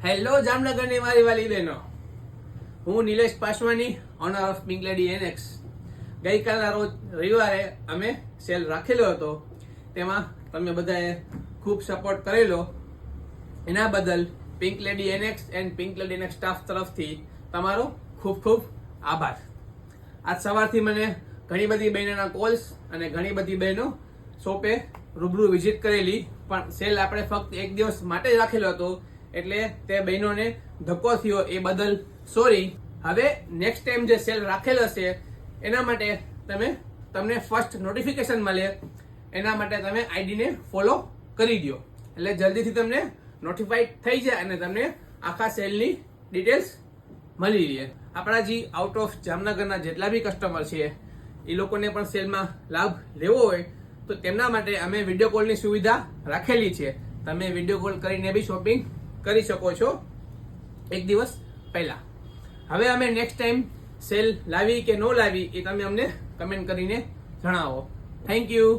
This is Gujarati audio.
હેલો જામનગરની મારી વાલી બહેનો, હું Nilesh Paswani, owner of pink lady annex. ગઈકાલના રોજ રવિવારે અમે સેલ રાખેલો હતો, તેમાં તમે બધાએ ખૂબ સપોર્ટ કરેલો. એના બદલ pink lady annex and pink lady annex staff તરફથી તમારો ખૂબ ખૂબ આભાર. આજ સવારથી મને ઘણી બધી બહેનોના કોલ્સ અને ઘણી બધી બહેનો શોપે રૂબરૂ વિઝિટ કરેલી, પણ સેલ આપણે ફક્ત એક દિવસ માટે જ રાખેલો હતો એટલે તે બહેનોને ધક્કો થયો, એ બદલ સોરી. હવે નેક્સ્ટ ટાઈમ જે સેલ રાખેલ હશે એના માટે તમને ફર્સ્ટ નોટિફિકેશન મળે, એના માટે તમે આઈડીને ફોલો કરી દો એટલે જલ્દીથી તમને નોટિફાઈડ થઈ જાય અને તમને આખા સેલની ડિટેલ્સ મળી રહે. આપણા જે આઉટ ઓફ જામનગરના જેટલા બી કસ્ટમર છે એ લોકોને પણ સેલમાં લાભ લેવો હોય તો તેમના માટે અમે વિડીયો કોલની સુવિધા રાખેલી છે. તમે વિડીયો કોલ કરીને બી શોપિંગ કરી શકો છો એક દિવસ પહેલા. હવે અમે નેક્સ્ટ ટાઈમ સેલ લાવી કે ન લાવી એ તમે અમને કમેન્ટ કરીને જણાવો. Thank you.